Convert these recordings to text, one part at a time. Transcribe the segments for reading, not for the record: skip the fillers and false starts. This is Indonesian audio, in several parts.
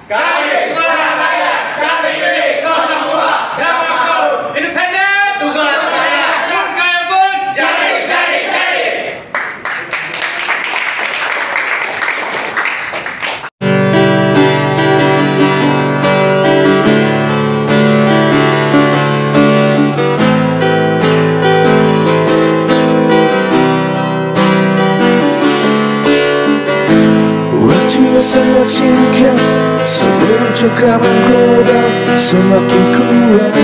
Kami suara rakyat, kami pilih 02. Damai independen, Tugas saya, Kaya pun jadi. Waktunya sangat singkat sebelum cengkraman global semakin kuat.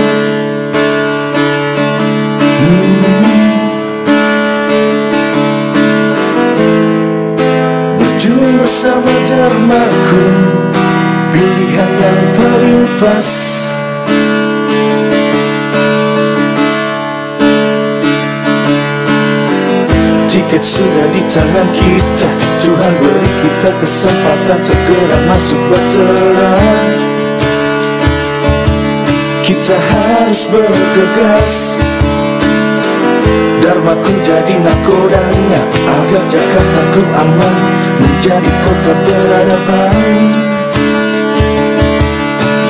Berjuang bersama Dharmaku, pilihan yang paling pas. Tiket sudah di tangan kita, Tuhan beri kita kesempatan segera masuk berterang. Kita harus bergegas, Dharmaku jadi nakodanya, agar Jakartaku aman, menjadi kota peradaban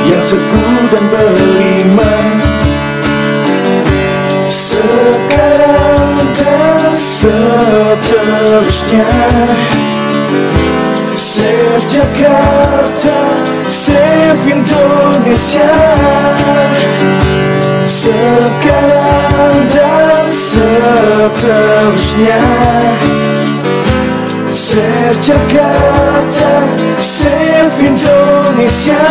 yang teguh dan beriman. Sekarang dan seterusnya, save Jakarta, save Indonesia. Sekarang dan seterusnya, save Jakarta, save Indonesia.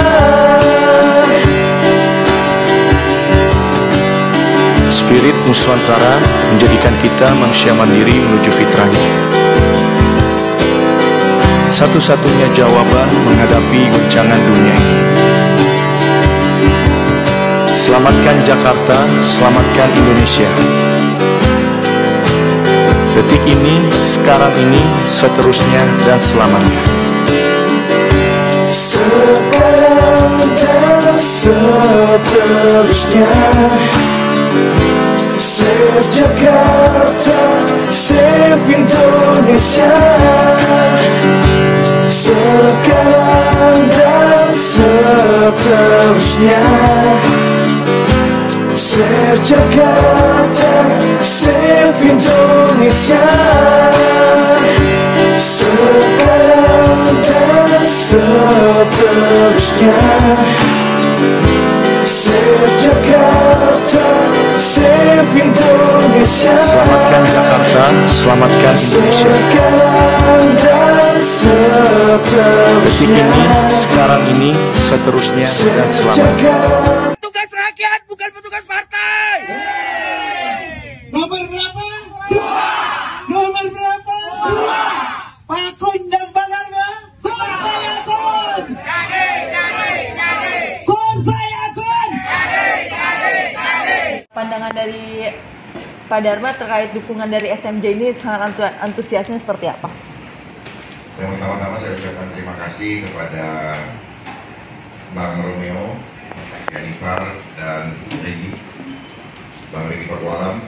Spirit Nusantara menjadikan kita manusia mandiri menuju fitrahnya. Satu-satunya jawaban menghadapi guncangan dunia ini. Selamatkan Jakarta, selamatkan Indonesia. Detik ini, sekarang ini, seterusnya dan selamanya. Sekarang dan seterusnya, save Jakarta, save Indonesia. Sekarang dan seterusnya, save Jakarta, save Indonesia. Sekarang dan seterusnya, save Jakarta, save Indonesia. Selamatkan Jakarta, selamatkan Indonesia. Sekarang dan seterusnya, Detik ini, sekarang ini, seterusnya dan selamanya. Tugas rakyat bukan petugas partai. Nomor berapa? 2. Nomor berapa? 2. Pak Kun dan Bang Dharma? Kun fayakun. Kun fayakun. Pandangan dari Pak Dharma terkait dukungan dari SMJ ini sangat antusiasnya seperti apa? Yang pertama-tama saya ucapkan terima kasih kepada Bang Romeo, Jennifer, dan Regi, Bang Regi Perwalam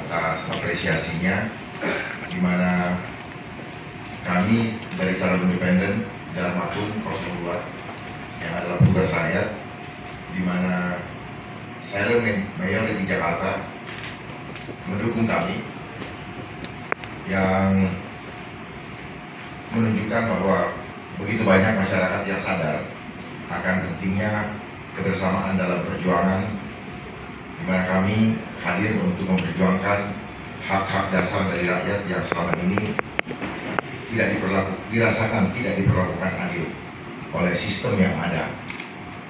atas apresiasinya, di mana kami dari calon independen Dharmakun 02 yang adalah tugas rakyat, di mana saya Mayor di Jakarta mendukung kami, yang menunjukkan bahwa begitu banyak masyarakat yang sadar akan pentingnya kebersamaan dalam perjuangan, di mana kami hadir untuk memperjuangkan hak-hak dasar dari rakyat yang selama ini dirasakan tidak diperlakukan adil oleh sistem yang ada.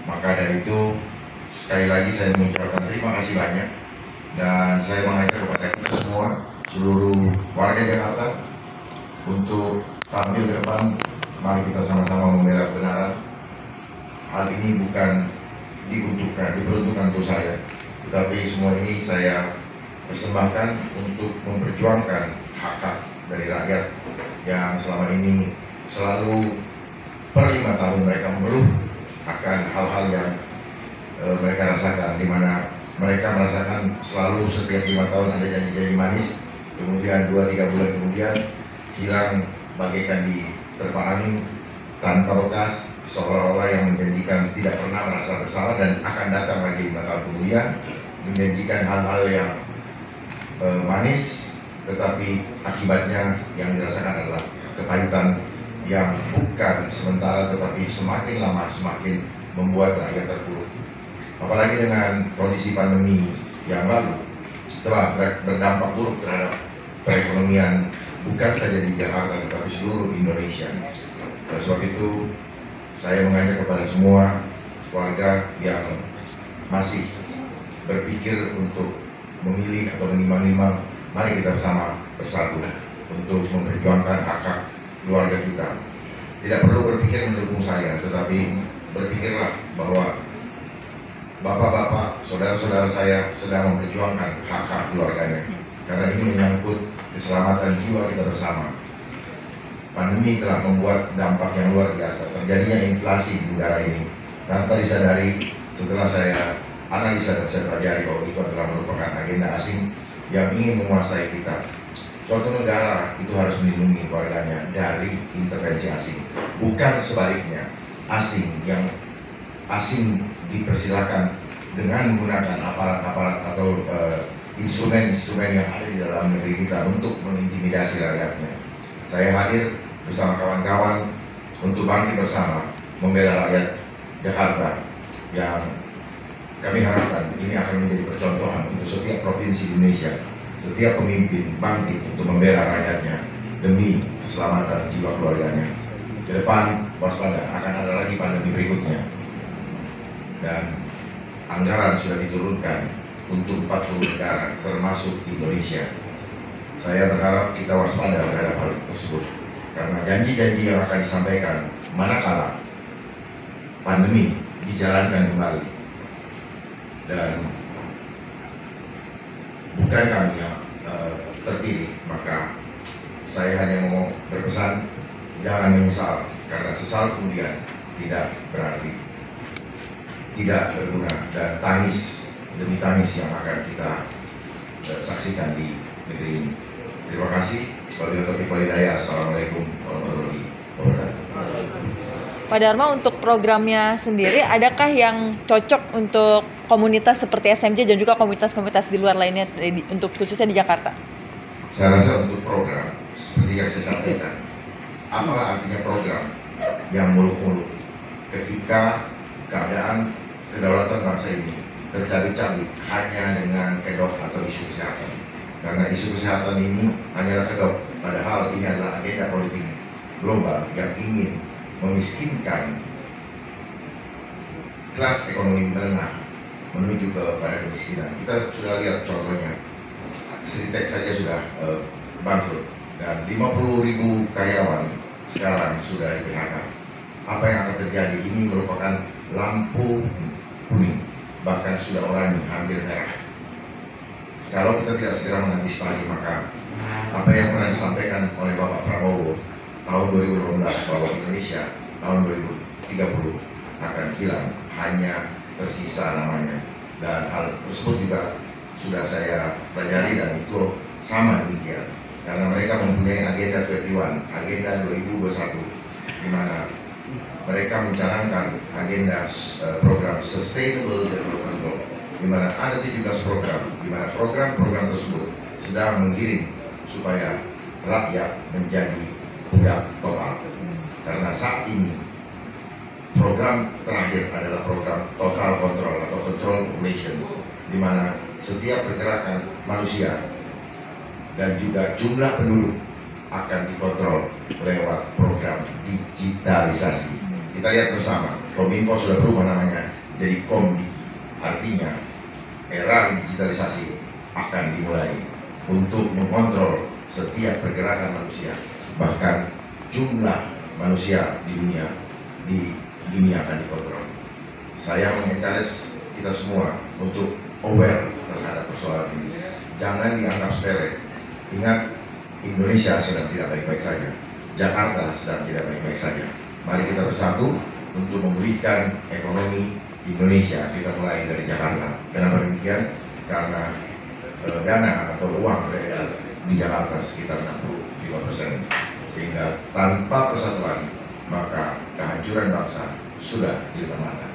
Maka dari itu, sekali lagi saya mengucapkan terima kasih banyak, dan saya mengajak kepada kita semua, seluruh warga Jakarta, untuk tampil ke depan. Mari kita sama-sama membela kebenaran. Hal ini bukan diperuntukkan untuk saya, tetapi semua ini saya persembahkan untuk memperjuangkan hak-hak dari rakyat yang selama ini selalu per 5 tahun mereka mengeluh akan hal-hal yang mereka rasakan, di mana mereka merasakan selalu setiap 5 tahun ada janji-janji manis, kemudian 2-3 bulan kemudian hilang bagaikan diterpa angin, tanpa bekas, seolah-olah yang menjanjikan tidak pernah merasa bersalah dan akan datang lagi 5 tahun kemudian, menjanjikan hal-hal yang manis, tetapi akibatnya yang dirasakan adalah kepahitan yang bukan sementara tetapi semakin lama semakin membuat rakyat terpuruk. Apalagi dengan kondisi pandemi yang lalu telah berdampak buruk terhadap perekonomian bukan saja di Jakarta tetapi seluruh Indonesia. Oleh sebab itu saya mengajak kepada semua warga yang masih berpikir untuk memilih atau menimbang-nimbang, mari kita bersatu untuk memperjuangkan hak-hak keluarga kita. Tidak perlu berpikir mendukung saya, tetapi berpikirlah bahwa bapak-bapak, saudara-saudara saya sedang memperjuangkan hak-hak keluarganya. Karena ini menyangkut keselamatan jiwa kita bersama. Pandemi telah membuat dampak yang luar biasa. Terjadinya inflasi di negara ini tanpa disadari. Setelah saya analisa dan saya pelajari bahwa itu adalah merupakan agenda asing yang ingin menguasai kita. Suatu negara itu harus melindungi warganya dari intervensi asing, bukan sebaliknya. Asing dipersilakan dengan menggunakan aparat-aparat atau instrumen-instrumen yang ada di dalam negeri kita untuk mengintimidasi rakyatnya. Saya hadir bersama kawan-kawan untuk bangkit bersama membela rakyat Jakarta yang kami harapkan ini akan menjadi percontohan untuk setiap provinsi di Indonesia. Setiap pemimpin bangkit untuk membela rakyatnya demi keselamatan jiwa keluarganya. Ke depan waspada, akan ada lagi pandemi berikutnya. Dan anggaran sudah diturunkan untuk 40 negara termasuk Indonesia. Saya berharap kita waspada terhadap hal tersebut. Karena janji-janji yang akan disampaikan manakala pandemi dijalankan kembali. Dan bukan kami yang terpilih, maka saya hanya mau berpesan jangan menyesal, karena sesal kemudian tidak berarti, tidak berguna, dan tangis demi tangis yang akan kita saksikan di negeri ini. Terima kasih. Wabillahi taufiq wal hidayah. Assalamualaikum warahmatullahi wabarakatuh. Pak Dharma, untuk programnya sendiri, adakah yang cocok untuk komunitas seperti SMJ dan juga komunitas-komunitas di luar lainnya untuk khususnya di Jakarta? Saya rasa untuk program, seperti yang saya sampaikan, apalah artinya program yang muluk-muluk ketika keadaan kedaulatan bangsa ini tercabik-cabik hanya dengan kedok atau isu kesehatan. Karena isu kesehatan ini hanyalah kedok, padahal ini adalah agenda politik global yang ingin memiskinkan kelas ekonomi menengah menuju kepada kemiskinan. Kita sudah lihat contohnya, Sritek saja sudah bangkrut dan 50.000 karyawan sekarang sudah di PHK. Apa yang akan terjadi ini merupakan lampu kuning, bahkan sudah oranye, hampir merah. Kalau kita tidak segera mengantisipasi, maka apa yang pernah disampaikan oleh Bapak Prabowo tahun 2018 bahwa Indonesia tahun 2030 akan hilang, hanya tersisa namanya. Dan hal tersebut juga sudah saya pelajari dan itu sama demikian. Karena mereka mempunyai agenda 21, agenda 2021, di mana mereka mencanangkan agenda program Sustainable Development Goal, di mana ada 17 program, di mana program-program tersebut sedang menggiring supaya rakyat menjadi budak total. Karena saat ini program terakhir adalah program total control atau control population, di mana setiap pergerakan manusia dan juga jumlah penduduk akan dikontrol lewat program digitalisasi. Kita lihat bersama, Kominfo sudah berubah namanya jadi Komdiki. Artinya era digitalisasi akan dimulai untuk mengontrol setiap pergerakan manusia. Bahkan jumlah manusia di dunia akan dikontrol. Saya mengencourage kita semua untuk aware terhadap persoalan ini. Jangan dianggap sepele. Ingat, Indonesia sedang tidak baik-baik saja. Jakarta sedang tidak baik-baik saja. Mari kita bersatu untuk memulihkan ekonomi Indonesia. Kita mulai dari Jakarta. Kenapa demikian? Karena dana atau uang beredar di Jakarta sekitar 65%. Sehingga tanpa persatuan maka kehancuran bangsa sudah di depan mata.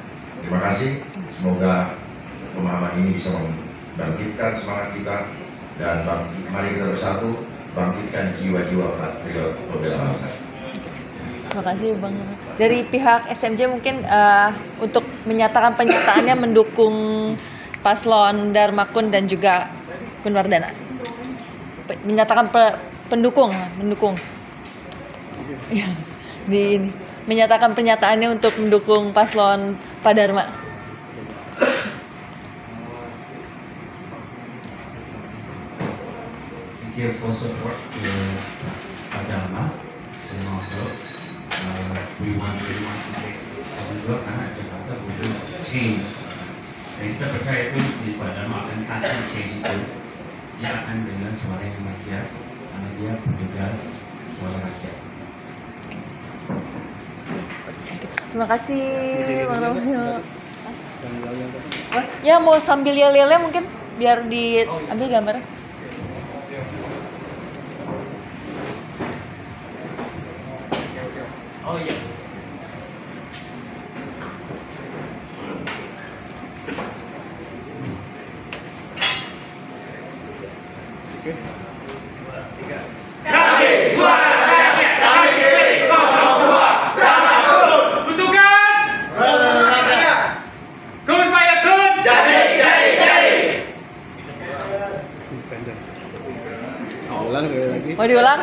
Terima kasih, semoga pemahaman ini bisa membangkitkan semangat kita dan mari kita bersatu bangkitkan jiwa-jiwa patriot pembela bangsa. Terima kasih Bang. Dari pihak SMJ mungkin untuk menyatakan penyataannya mendukung paslon Darmakun dan juga Kunwardana. Menyatakan pendukung. Ya, menyatakan pernyataannya untuk mendukung paslon Pak Dharma. Thank you for support to Pak Dharma and also we want to take juga karena Jakarta butuh change. Dan kita percaya itu di Pak Dharma akan kasih change itu. Dia akan dengan suara yang rakyat karena dia petugas suara rakyat. Terima kasih Bang Romeo. Ya mau sambil yel-yelnya mungkin biar diambil gambarnya. Oh iya. Kami suara rakyat, kami pilih 02 Darmakun. Petugas rakyat. Kun fayakun. Jadi. Mau diulang?